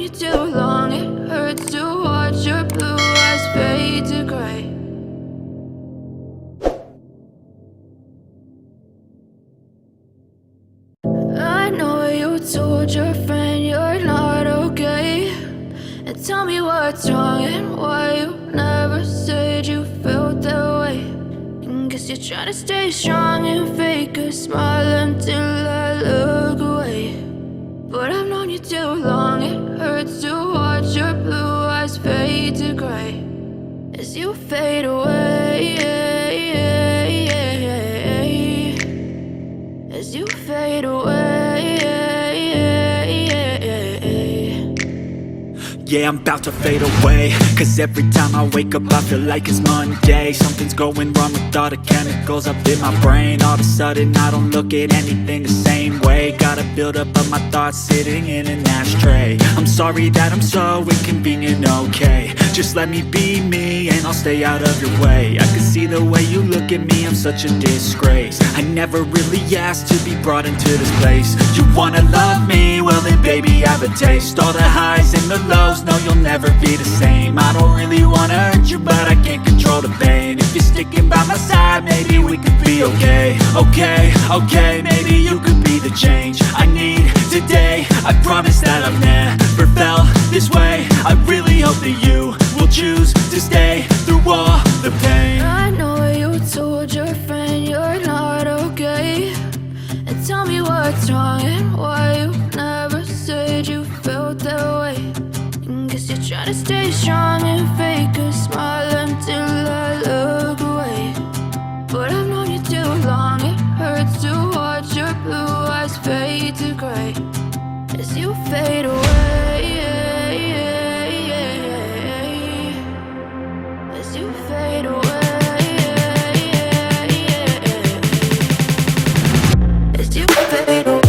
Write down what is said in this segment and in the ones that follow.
you too long. It hurts to watch your blue eyes fade to gray. I know you told your friend you're not okay, and tell me what's wrong and why you never said you felt that way. And guess you're trying to stay strong and fake a smile until I look away. But I've known you too long. It hurts to watch your blue eyes fade to gray as you fade away, as you fade away. Yeah, I'm about to fade away, 'cause every time I wake up I feel like it's Monday. Something's going wrong with all the chemicals up in my brain. All of a sudden I don't look at anything the same way. Got a build up of my thoughts sitting in an ashtray. I'm sorry that I'm so inconvenient, okay. Just let me be me and I'll stay out of your way. I can see the way you look at me, I'm such a disgrace. I never really asked to be brought into this place. You wanna love me? Well then baby have a taste. All the highs and the lows, no you'll never be the same. I don't really wanna hurt you but I can't control the pain. If you're sticking by my side maybe we could be okay. Okay, maybe you could be the change I need today. I promise that I've never felt this way. I really hope that you will choose to stay through all the pain. I know you told your friend you're not okay, and tell me what's wrong and why you never said you felt that way. And guess you're trying to stay strong and fake a smile until I look away. But I've known you too long. It hurts to watch your blue eyes fade to gray as you fade away, as you fade away, as you fade away.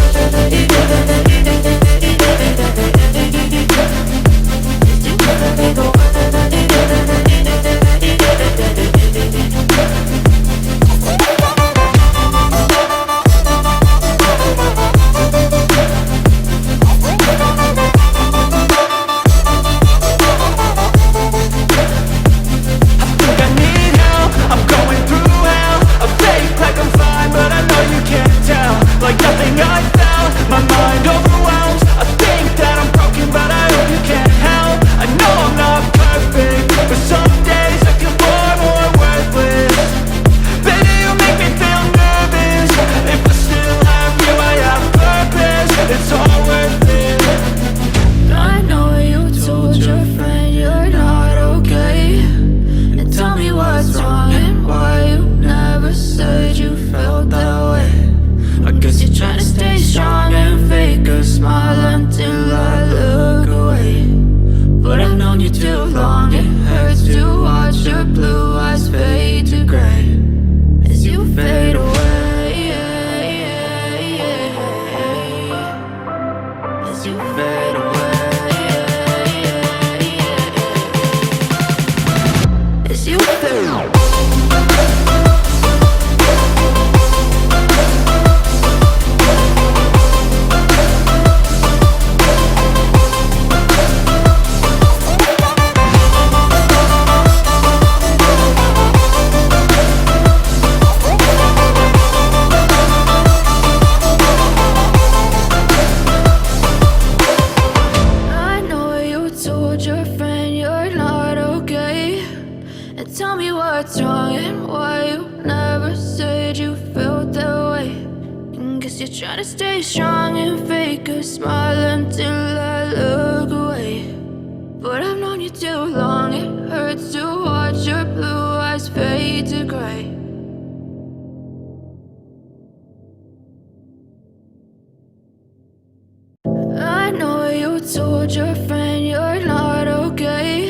Told your friend you're not okay,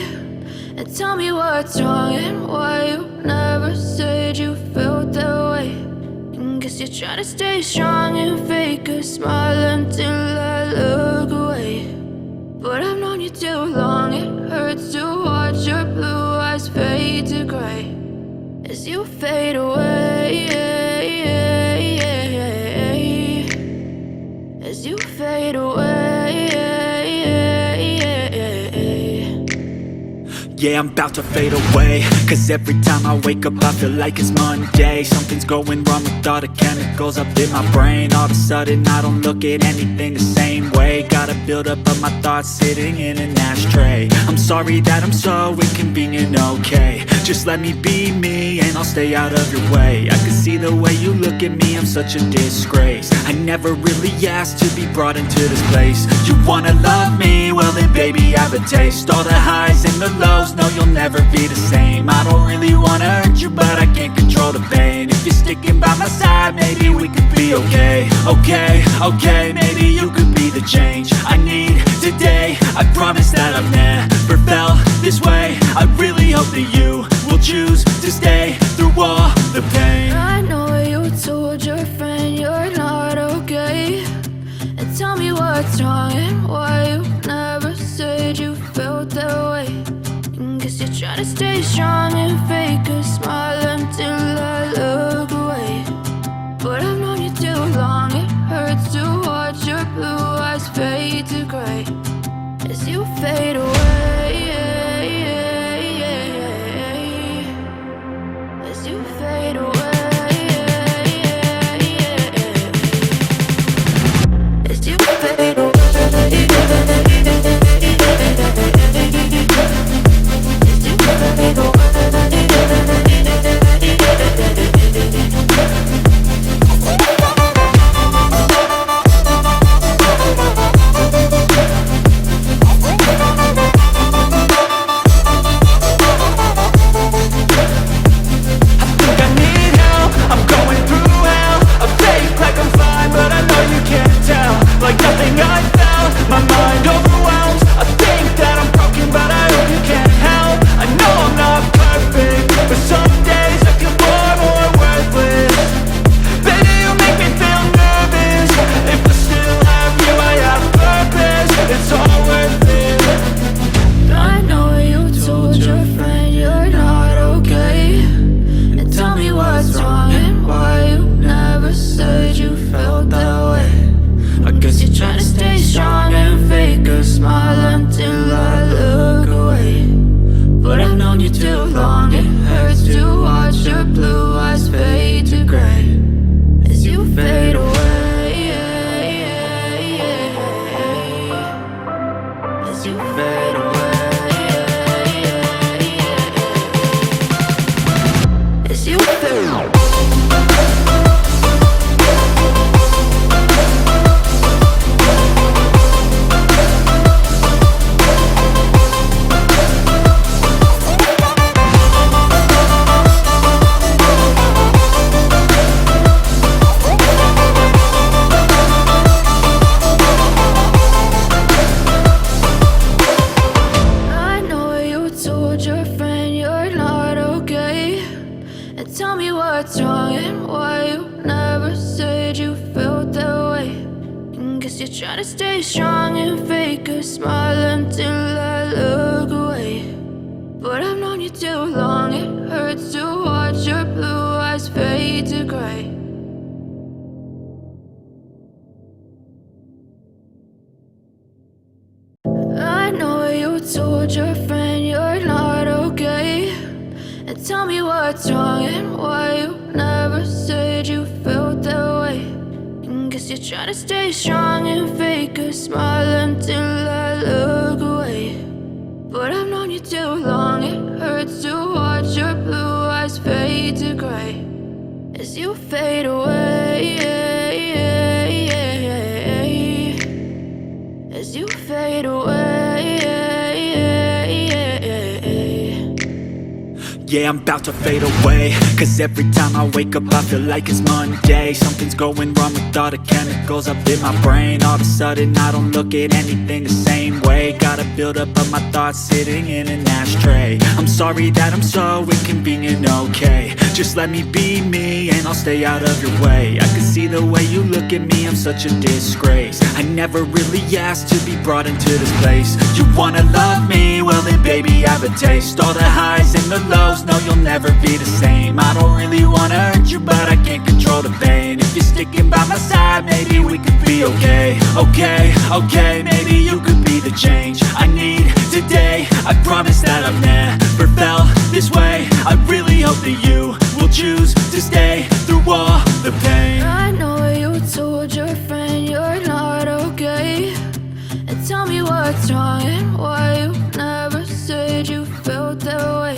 and tell me what's wrong and why you never said you felt that way. And guess you're trying to stay strong and fake a smile until I look away. But I've known you too long. It hurts to watch your blue eyes fade to gray as you fade away, as you fade away. Yeah, I'm about to fade away, cause every time I wake up I feel like it's Monday. Something's going wrong with all the chemicals up in my brain. All of a sudden I don't look at anything the same way. Got a build up of my thoughts sitting in an ashtray. I'm sorry that I'm so inconvenient, okay. Just let me be me and I'll stay out of your way. I can see the way you look at me, I'm such a disgrace. I never really asked to be brought into this place. You wanna love me? Well then baby I have a taste. All the highs and the lows, no you'll never be the same. I don't really wanna hurt you but I can't control the pain. If you're sticking by my side maybe we could be okay. Okay, maybe you could be the change I need today. I promise that I've never felt this way. I really hope that you will choose to stay through all the pain. I know you told your friend you're not okay, and tell me what's wrong and why you never said you felt that way. Guess you're trying to stay strong and fake a smile until I look away. But I've known you too long, it hurts to watch your blue eyes fade to gray as you fade away. As you fade away. As you fade away. Yeah, I'm about to fade away, cause every time I wake up I feel like it's Monday. Something's going wrong with all the chemicals up in my brain. All of a sudden I don't look at anything the same way. Got a build up of my thoughts sitting in an ashtray. I'm sorry that I'm so inconvenient, okay. Just let me be me and I'll stay out of your way. I can see the way you look at me, I'm such a disgrace. I never really asked to be brought into this place. You wanna love me? Well then baby I have a taste. All the highs and the lows, no you'll never be the same. I don't really wanna hurt you but I can't control the pain. If you're sticking by my side maybe we could be okay. Okay, maybe you could be the change I need today. I promise that I've never felt this way. I really hope that you will choose to stay through all the pain. I know you told your friend you're not okay, and tell me what's wrong and why you never said you felt that way.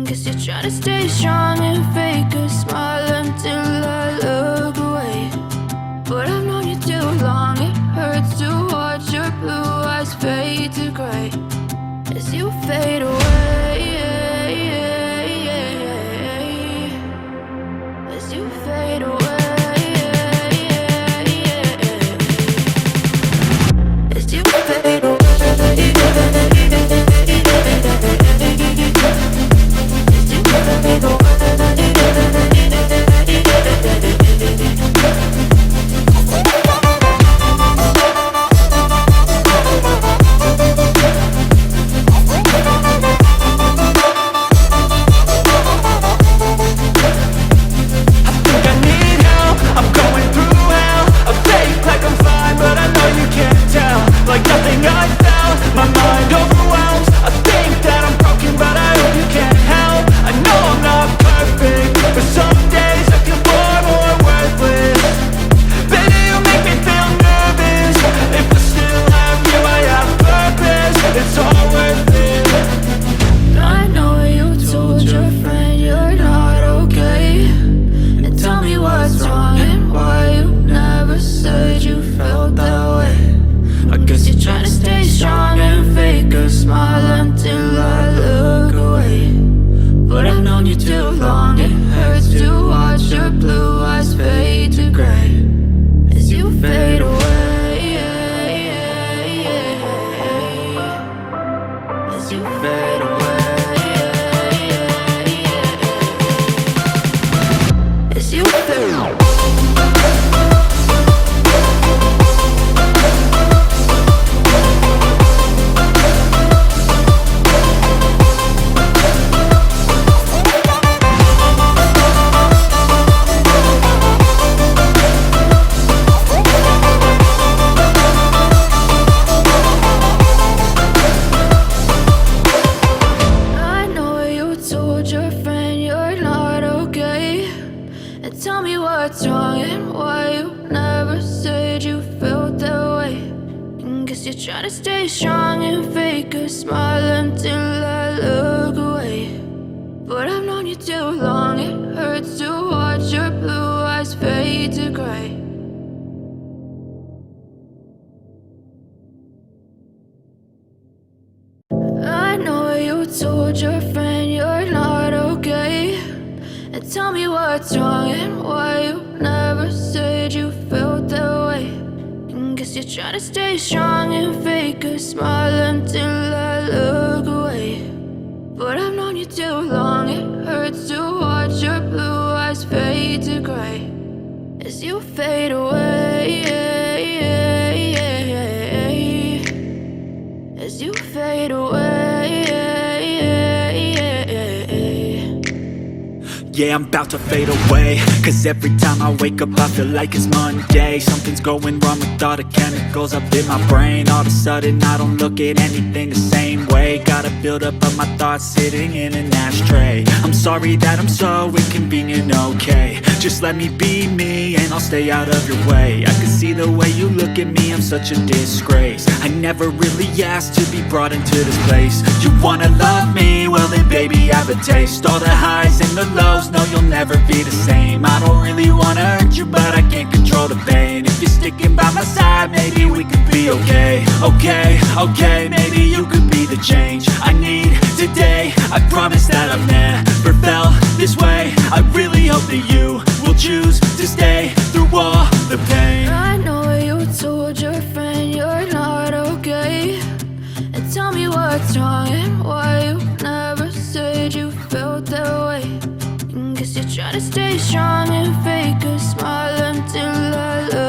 Guess you're trying to stay strong and fake a smile until I look away. But I've known you too long, it hurts to watch your blue eyes fade to gray as you fade away. As you fade away. As you fade away. Like nothing I felt, my mind overwhelms. I think that I'm broken, but I hope you can't help. I know I'm not perfect, but some days I feel far more worthless. Baby, you make me feel nervous. If I still have you, I have purpose. It's all worth it. I know you told your friend you're not okay, and tell me what's wrong and why you never said you felt that way. I guess you're trying to stay strong and fake a smile until I look away. But I've known you too long, it hurts to watch your blue eyes fade to gray as you fade away. As you fade away. As you fade away. What's wrong and why you never said you felt that way. Guess you're trying to stay strong and fake a smile until I look away. But I've known you too long, it hurts to watch your blue eyes fade to gray. I know you told your friend you're not okay, and tell me what's wrong and why you never said you felt that way. Guess you're trying to stay strong and fake a smile until I look away. But I've known you too long, it hurts to watch your blue eyes fade to gray as you fade away. As you fade away. Yeah, I'm about to fade away, cause every time I wake up I feel like it's Monday. Something's going wrong with all the chemicals up in my brain. All of a sudden I don't look at anything the same way. Gotta build up of my thoughts sitting in an ashtray. I'm sorry that I'm so inconvenient, okay. Just let me be me and I'll stay out of your way. I can see the way you look at me, I'm such a disgrace. I never really asked to be brought into this place. You wanna love me? Well then baby I have a taste. All the highs and the lows, no you'll never be the same. I don't really wanna hurt you but I can't control the pain. If you're sticking by my side maybe we could be okay. Okay, maybe you could be the change I need today. I promise that I've never felt this way. I really hope that you will choose to stay through all the pain. I know you told your friend you're not okay, and tell me what's wrong and why you never said you felt that way. Guess you're trying to stay strong and fake a smile until I look